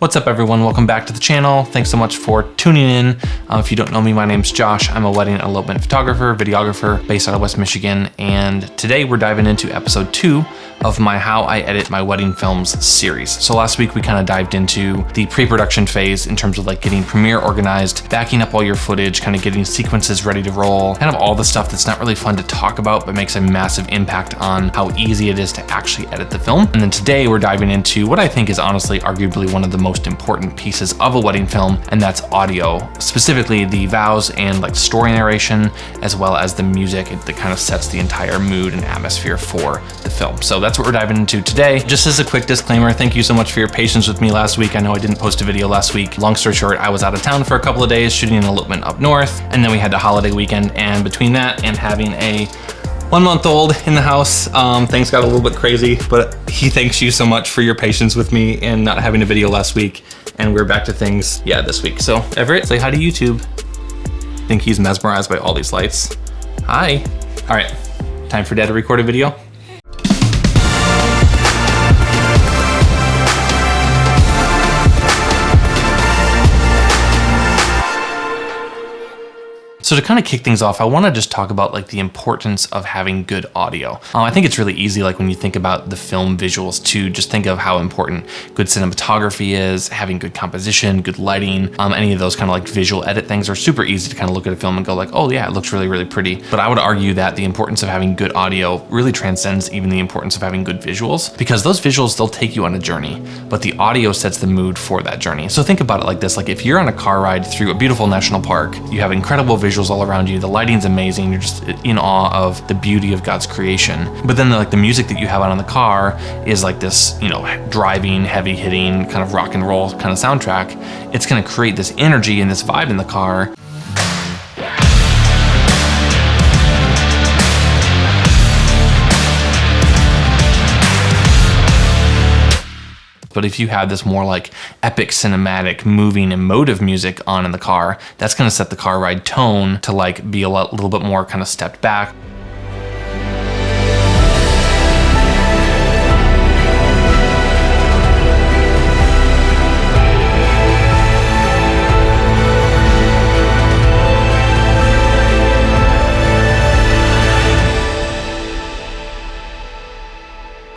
What's up everyone, welcome back to the channel. Thanks so much for tuning in. If you don't know me, my name's Josh. I'm a wedding and elopement photographer, videographer based out of West Michigan. And today we're diving into episode 2 of my How I Edit My Wedding Films series. So last week we kind of dived into the pre-production phase in terms of like getting Premiere organized, backing up all your footage, kind of getting sequences ready to roll, kind of all the stuff that's not really fun to talk about, but makes a massive impact on how easy it is to actually edit the film. And then today we're diving into what I think is honestly arguably one of the most important pieces of a wedding film, and that's audio, specifically the VOWS and like story narration, as well as the music that kind of sets the entire mood and atmosphere for the film. So that's what we're diving into today. Just as a quick disclaimer, thank you so much for your patience with me last week. I know I didn't post a video last week. Long story short, I was out of town for a couple of days shooting an elopement up north, and then we had the holiday weekend, and between that and having a 1-month-old in the house, things got a little bit crazy, but he thanks you so much for your patience with me and not having a video last week, and we're back to things, this week. So Everett, say hi to YouTube. I think he's mesmerized by all these lights. Hi. All right, time for Dad to record a video. So to kind of kick things off, I want to just talk about like the importance of having good audio. I think it's really easy, like when you think about the film visuals, to just think of how important good cinematography is, having good composition, good lighting, any of those kind of like visual edit things are super easy to kind of look at a film and go like, oh yeah, it looks really, really pretty. But I would argue that the importance of having good audio really transcends even the importance of having good visuals, because those visuals, they'll take you on a journey, but the audio sets the mood for that journey. So think about it like this, like if you're on a car ride through a beautiful national park, you have incredible visuals all around you, the lighting's amazing, you're just in awe of the beauty of God's creation. But then the music that you have on in the car is like this, driving, heavy hitting, kind of rock and roll kind of soundtrack. It's gonna create this energy and this vibe in the car. But if you have this more like epic, cinematic, moving, emotive music on in the car, that's gonna set the car ride tone to like be a little bit more kind of stepped back.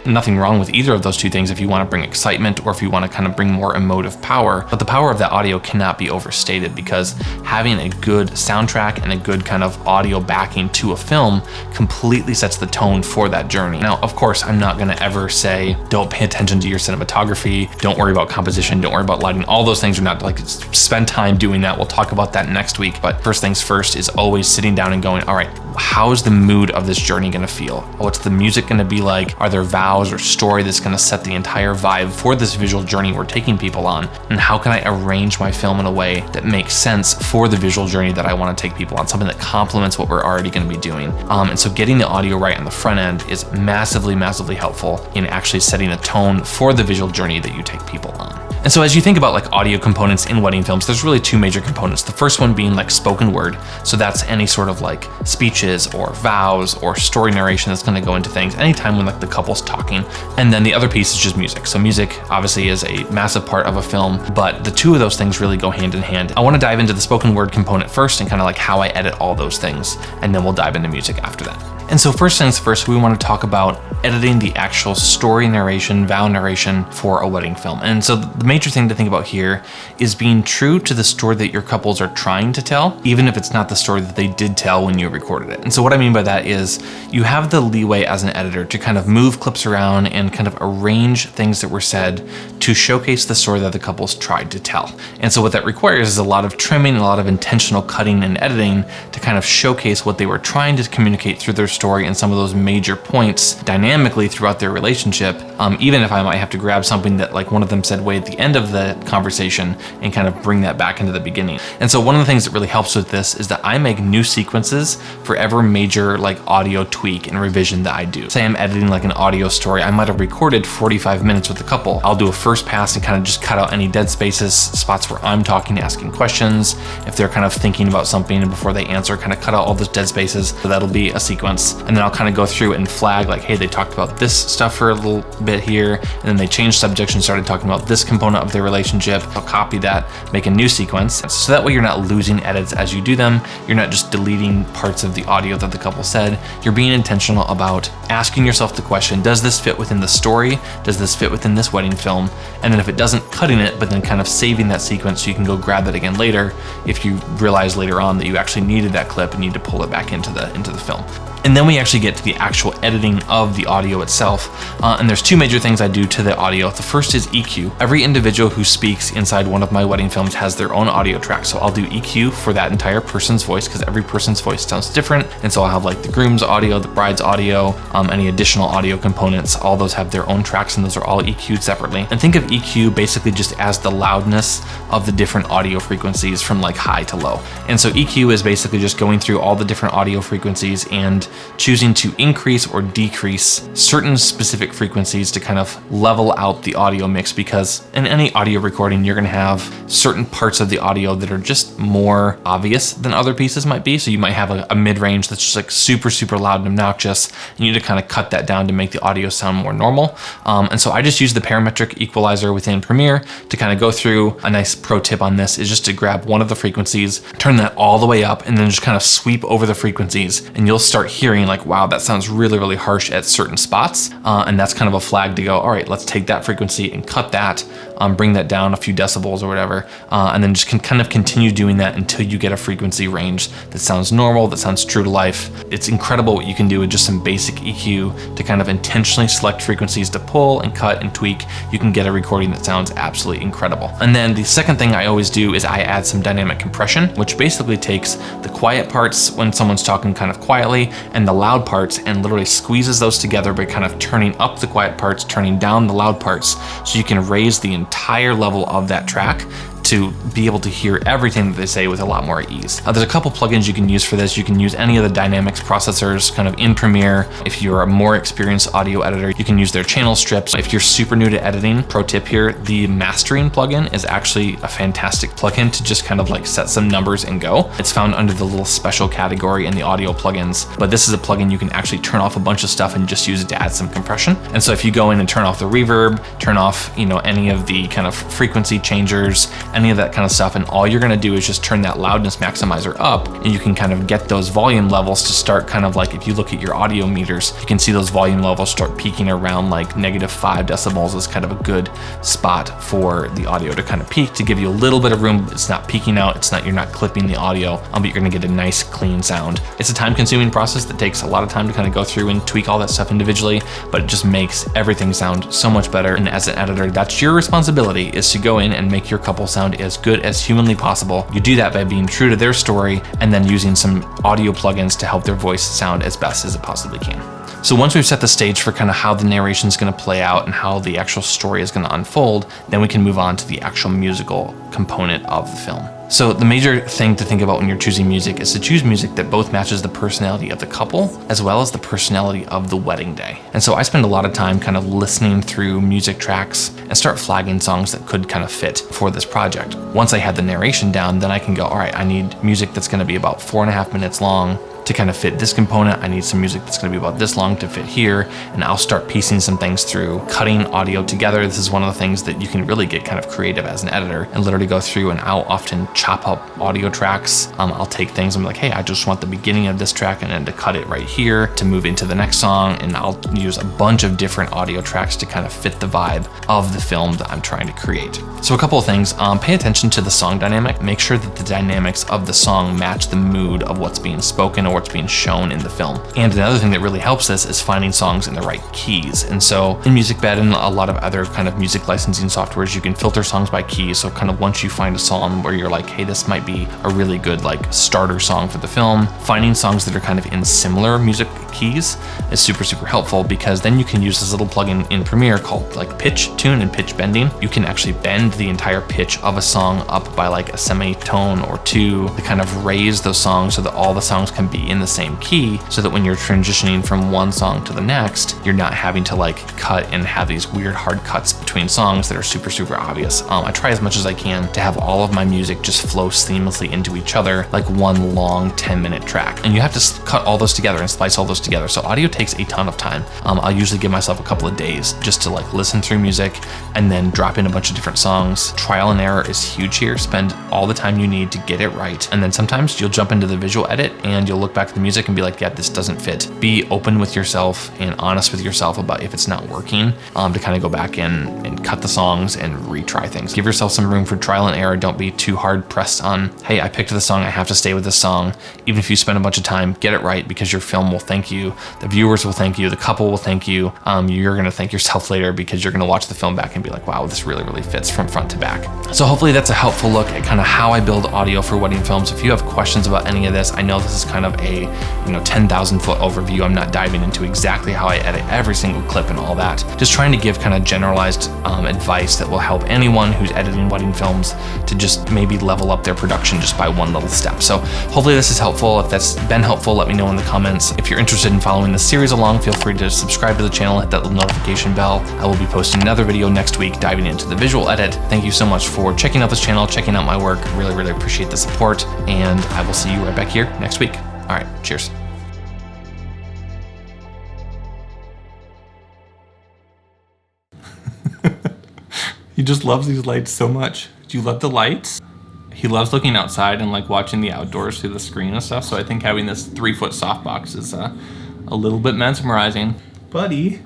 Nothing wrong with either of those two things if you want to bring excitement or if you want to kind of bring more emotive power, but the power of that audio cannot be overstated, because having a good soundtrack and a good kind of audio backing to a film completely sets the tone for that journey. Now, of course, I'm not going to ever say don't pay attention to your cinematography, don't worry about composition, don't worry about lighting. All those things are not like, spend time doing that. We'll talk about that next week. But first things first is always sitting down and going, all right, how's the mood of this journey going to feel? What's the music going to be like? Are there vows or story that's going to set the entire vibe for this visual journey we're taking people on? And how can I arrange my film in a way that makes sense for the visual journey that I want to take people on, something that complements what we're already going to be doing? And so getting the audio right on the front end is massively, massively helpful in actually setting a tone for the visual journey that you take people on. And so as you think about like audio components in wedding films, there's really two major components. The first one being like spoken word. So that's any sort of like speeches or vows or story narration that's going to go into things anytime when like the couple's talking. And then the other piece is just music. So music obviously is a massive part of a film, but the two of those things really go hand in hand. I want to dive into the spoken word component first and kind of like how I edit all those things, and then we'll dive into music after that. And so first things first, we want to talk about editing the actual story narration, vow narration for a wedding film. And so the major thing to think about here is being true to the story that your couples are trying to tell, even if it's not the story that they did tell when you recorded it. And so what I mean by that is you have the leeway as an editor to kind of move clips around and kind of arrange things that were said to showcase the story that the couples tried to tell. And so what that requires is a lot of trimming, a lot of intentional cutting and editing to kind of showcase what they were trying to communicate through their story and some of those major points dynamically throughout their relationship, even if I might have to grab something that like one of them said way at the end of the conversation and kind of bring that back into the beginning. And so one of the things that really helps with this is that I make new sequences for every major like audio tweak and revision that I do. Say I'm editing like an audio story, I might have recorded 45 minutes with the couple. I'll do a first pass and kind of just cut out any dead spaces, spots where I'm talking, asking questions. If they're kind of thinking about something and before they answer, kind of cut out all those dead spaces. So that'll be a sequence. And then I'll kind of go through and flag like, hey, they talked about this stuff for a little bit bit here, and then they changed subjects and started talking about this component of their relationship. I'll copy that, make a new sequence. So that way you're not losing edits as you do them. You're not just deleting parts of the audio that the couple said. You're being intentional about asking yourself the question, does this fit within the story? Does this fit within this wedding film? And then if it doesn't, cutting it, but then kind of saving that sequence so you can go grab that again later if you realize later on that you actually needed that clip and need to pull it back into the film. And then we actually get to the actual editing of the audio itself. And there's two major things I do to the audio. The first is EQ. Every individual who speaks inside one of my wedding films has their own audio track. So I'll do EQ for that entire person's voice because every person's voice sounds different. And so I'll have like the groom's audio, the bride's audio, any additional audio components. All those have their own tracks and those are all EQ'd separately. And think of EQ basically just as the loudness of the different audio frequencies from like high to low. And so EQ is basically just going through all the different audio frequencies and choosing to increase or decrease certain specific frequencies to kind of level out the audio mix, because in any audio recording, you're gonna have certain parts of the audio that are just more obvious than other pieces might be. So you might have a mid-range that's just like super, super loud and obnoxious. You need to kind of cut that down to make the audio sound more normal. And so I just use the parametric equalizer within Premiere to kind of go through. A nice pro tip on this is just to grab one of the frequencies, turn that all the way up, and then just kind of sweep over the frequencies, and you'll start hearing like, wow, that sounds really, really harsh at certain spots. And that's kind of a flag to go, all right, let's take that frequency and cut that, bring that down a few decibels or whatever, and then just can kind of continue doing that until you get a frequency range that sounds normal, that sounds true to life. It's incredible what you can do with just some basic EQ to kind of intentionally select frequencies to pull and cut and tweak. You can get a recording that sounds absolutely incredible. And then the second thing I always do is I add some dynamic compression, which basically takes the quiet parts when someone's talking kind of quietly and the loud parts and literally squeezes those together by kind of turning up the quiet parts, turning down the loud parts, so you can raise the entire level of that track to be able to hear everything that they say with a lot more ease. There's a couple plugins you can use for this. You can use any of the dynamics processors kind of in Premiere. If you're a more experienced audio editor, you can use their channel strips. If you're super new to editing, pro tip here, the mastering plugin is actually a fantastic plugin to just kind of like set some numbers and go. It's found under the little special category in the audio plugins, but this is a plugin you can actually turn off a bunch of stuff and just use it to add some compression. And so if you go in and turn off the reverb, turn off, any of the kind of frequency changers, any of that kind of stuff, and all you're gonna do is just turn that loudness maximizer up, and you can kind of get those volume levels to start kind of like, if you look at your audio meters, you can see those volume levels start peaking around like -5 decibels is kind of a good spot for the audio to kind of peak, to give you a little bit of room. It's not peaking out, you're not clipping the audio, but you're gonna get a nice clean sound. It's a time consuming process that takes a lot of time to kind of go through and tweak all that stuff individually, but it just makes everything sound so much better. And as an editor, that's your responsibility, is to go in and make your couple sound as good as humanly possible. You do that by being true to their story and then using some audio plugins to help their voice sound as best as it possibly can. So once we've set the stage for kind of how the narration is going to play out and how the actual story is going to unfold, then we can move on to the actual musical component of the film. So the major thing to think about when you're choosing music is to choose music that both matches the personality of the couple as well as the personality of the wedding day. And so I spend a lot of time kind of listening through music tracks and start flagging songs that could kind of fit for this project. Once I have the narration down, then I can go, all right, I need music that's going to be about 4.5 minutes long to kind of fit this component. I need some music that's going to be about this long to fit here, and I'll start piecing some things through, cutting audio together. This is one of the things that you can really get kind of creative as an editor and literally go through, and I'll often chop up audio tracks. I'll take things, I'm like, hey, I just want the beginning of this track and then to cut it right here to move into the next song, and I'll use a bunch of different audio tracks to kind of fit the vibe of the film that I'm trying to create. So a couple of things, pay attention to the song dynamic. Make sure that the dynamics of the song match the mood of what's being spoken or what's being shown in the film. And another thing that really helps this is finding songs in the right keys. And so in MusicBed and a lot of other kind of music licensing softwares, you can filter songs by keys. So kind of once you find a song where you're like, hey, this might be a really good like starter song for the film, finding songs that are kind of in similar music keys is super, super helpful, because then you can use this little plugin in Premiere called like pitch, tune, and pitch bending. You can actually bend the entire pitch of a song up by like a semitone or two to kind of raise those songs so that all the songs can be in the same key, so that when you're transitioning from one song to the next, you're not having to like cut and have these weird hard cuts between songs that are super, super obvious. I try as much as I can to have all of my music just flow seamlessly into each other like one long 10-minute track. And you have to cut all those together and splice all those together. So audio takes a ton of time. I'll usually give myself a couple of days just to like listen through music and then drop in a bunch of different songs. Trial and error is huge here. Spend all the time you need to get it right. And then sometimes you'll jump into the visual edit and you'll look back at the music and be like, yeah, this doesn't fit. Be open with yourself and honest with yourself about if it's not working, to kind of go back in and cut the songs and retry things. Give yourself some room for trial and error. Don't be too hard pressed on, hey, I picked this song, I have to stay with this song. Even if you spend a bunch of time, get it right, because your film will thank you, the viewers will thank you, the couple will thank you. You're gonna thank yourself later because you're gonna watch the film back and be like, wow, this really, really fits from front to back. So hopefully that's a helpful look at kind of how I build audio for wedding films. If you have questions about any of this, I know this is kind of a 10,000 foot overview. I'm not diving into exactly how I edit every single clip and all that. Just trying to give kind of generalized advice that will help anyone who's editing wedding films to just maybe level up their production just by one little step. So hopefully this is helpful. If that's been helpful, let me know in the comments. If you're interested in following this series along, feel free to subscribe to the channel, hit that little notification bell. I will be posting another video next week diving into the visual edit. Thank you so much for checking out this channel, checking out my work. Really, really appreciate the support, and I will see you right back here next week. All right, cheers. He just loves these lights so much. Do you love the lights? He loves looking outside and like watching the outdoors through the screen and stuff. So I think having this 3-foot softbox is a little bit mesmerizing. Buddy.